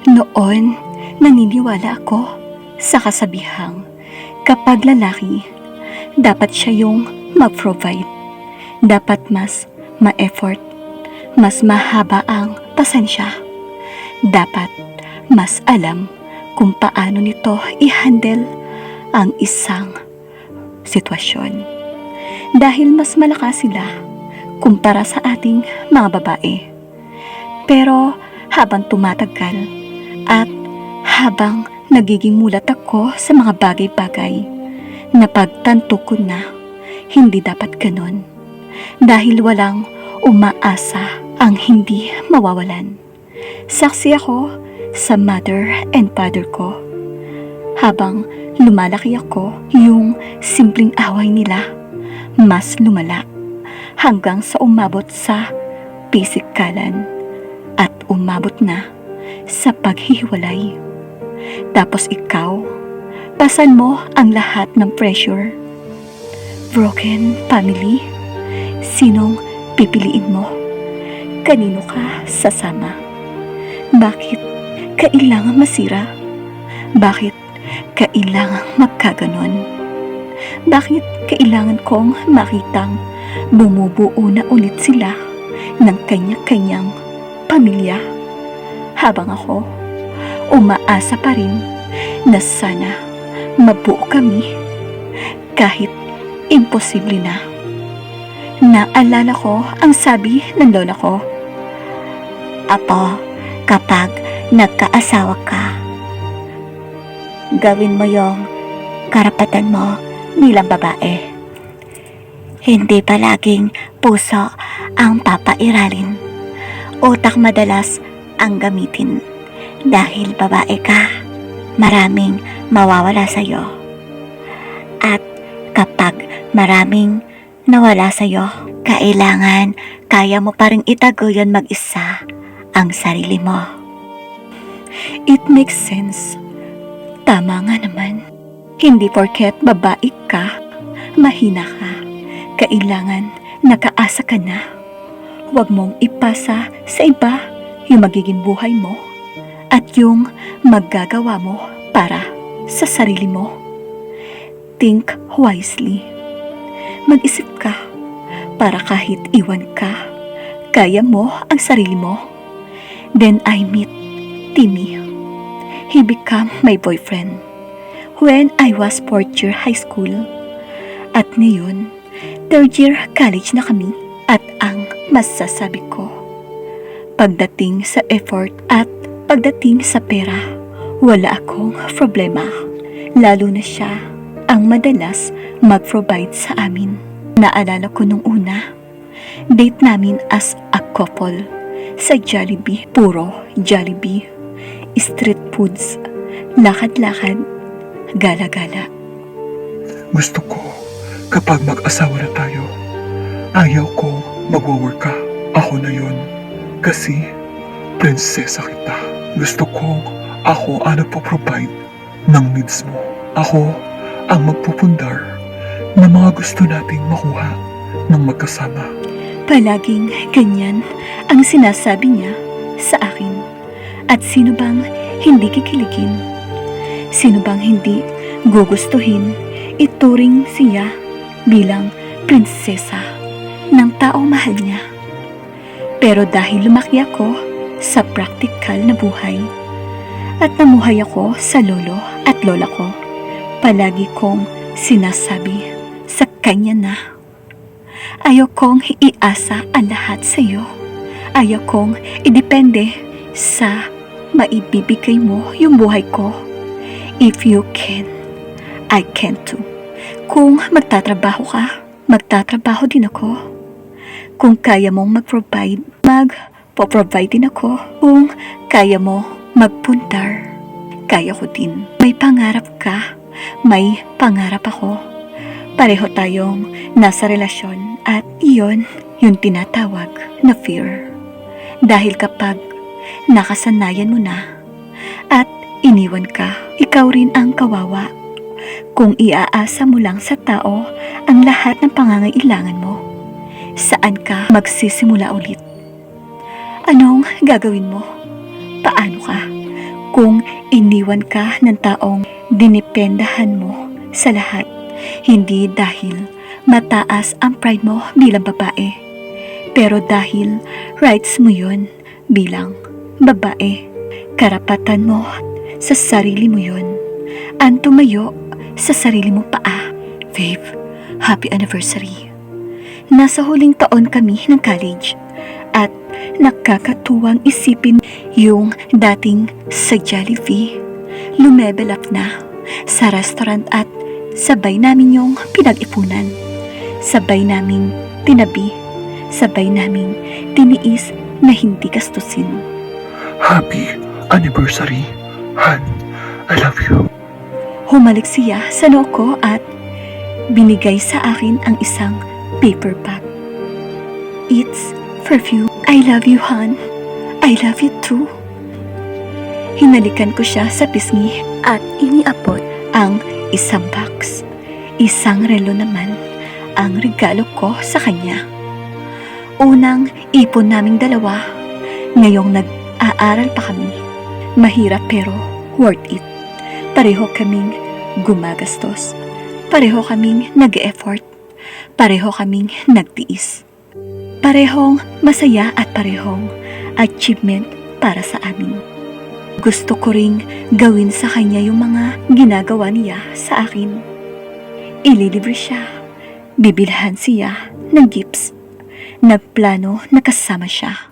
Noon, naniniwala ako sa kasabihang kapag lalaki, dapat siya yung mag-provide. Dapat mas ma-effort, mas mahaba ang pasensya. Dapat mas alam kung paano nito i-handle ang isang sitwasyon. Dahil mas malakas sila kumpara sa ating mga babae. Pero habang tumatagal at habang nagiging mulat ako sa mga bagay-bagay, napagtanto ko na hindi dapat ganon. Dahil walang umaasa ang hindi mawawalan. Saksi ako sa mother and father ko. Habang lumalaki ako, yung simpleng away nila mas lumala hanggang sa umabot sa pisikalan at umabot na sa paghihiwalay. Tapos ikaw, pasan mo ang lahat ng pressure. Broken family, sinong pipiliin mo? Kanino ka sasama? Bakit kailangan masira? Bakit kailangan magkaganon? Bakit kailangan kong makitang bumubuo na ulit sila ng kanya-kanyang pamilya? Habang ako, umaasa pa rin na sana mabuo kami kahit imposible na. Naalala ko ang sabi ng lola ko, "Apo, kapag nagkaasawa ka, gawin mo yung karapatan mo bilang babae. Hindi palaging puso ang papairalin. Utak madalas ang gamitin. Dahil babae ka, maraming mawawala sa'yo. At kapag maraming nawala sa'yo, kailangan kaya mo pa rin itaguyod mag-isa ang sarili mo." It makes sense. Tama nga naman. Hindi porket babae ka, mahina ka. Kailangan nakaasa ka na. Huwag mong ipasa sa iba yung magiging buhay mo at yung maggagawa mo para sa sarili mo. Think wisely. Mag-isip ka para kahit iwan ka, kaya mo ang sarili mo. Then I meet Timmy. He became my boyfriend when I was 4th year high school. At ngayon, 3rd year college na kami. At ang masasabi ko, pagdating sa effort at pagdating sa pera, wala akong problema. Lalo na siya ang madalas mag-provide sa amin. Naalala ko nung una, date namin as a couple sa Jollibee. Puro Jollibee, street foods, lakad-lakad, gala-gala. Gusto ko kapag mag-asawa na tayo, ayaw ko mag-work ka. Ako na yun. Kasi prinsesa kita. Gusto kong ako ang nagpo-provide ng needs mo. Ako ang magpupundar ng mga gusto nating makuha ng magkasama. Palaging ganyan ang sinasabi niya sa akin. At sino bang hindi kikiligin? Sino bang hindi gugustuhin ituring siya bilang prinsesa ng taong mahal niya? Pero dahil lumaki ako sa practical na buhay at namuhay ako sa lolo at lola ko, palagi kong sinasabi sa kanya na ayaw kong iasa ang lahat sa iyo. Ayaw kong idepende sa maibibigay mo yung buhay ko. If you can, I can too. Kung magtatrabaho ka, magtatrabaho din ako. Kung kaya mong mag-provide, magpo-provide din ako. Kung kaya mo magpuntar, kaya ko din. May pangarap ka, may pangarap ako. Pareho tayong nasa relasyon at iyon yung tinatawag na fear. Dahil kapag nakasanayan mo na at iniwan ka, ikaw rin ang kawawa. Kung iaasa mo lang sa tao ang lahat ng pangangailangan mo, saan ka magsisimula ulit? Anong gagawin mo? Paano ka Kung iniwan ka ng taong dinipendahan mo sa lahat, hindi dahil mataas ang pride mo bilang babae, pero dahil rights mo yun bilang babae. Karapatan mo sa sarili mo yun. Ang tumayo sa sarili mong paa. Babe, happy anniversary. Nasa huling taon kami ng college at nakakatuwang isipin yung dating sa Jollibee. Lumebel up na sa restaurant at sabay namin yung pinag-ipunan. Sabay naming tinabi. Sabay naming tiniis na hindi gastusin. Happy anniversary, Han. I love you. Humalik siya sa noo ko at binigay sa akin ang isang paper bag. It's perfume. I love you, Han. I love you too. Hinalikan ko siya sa pisngi at iniabot ang isang box. Isang relo naman ang regalo ko sa kanya. Unang ipon naming dalawa. Ngayong nag-aaral pa kami. Mahirap pero worth it. Pareho kaming gumagastos. Pareho kaming nag-e-effort. Pareho kaming nagtiis. Parehong masaya at parehong achievement para sa amin. Gusto ko ring gawin sa kanya yung mga ginagawa niya sa akin. Ililibre siya. Bibilhan siya ng gifts. Nagplano na kasama siya.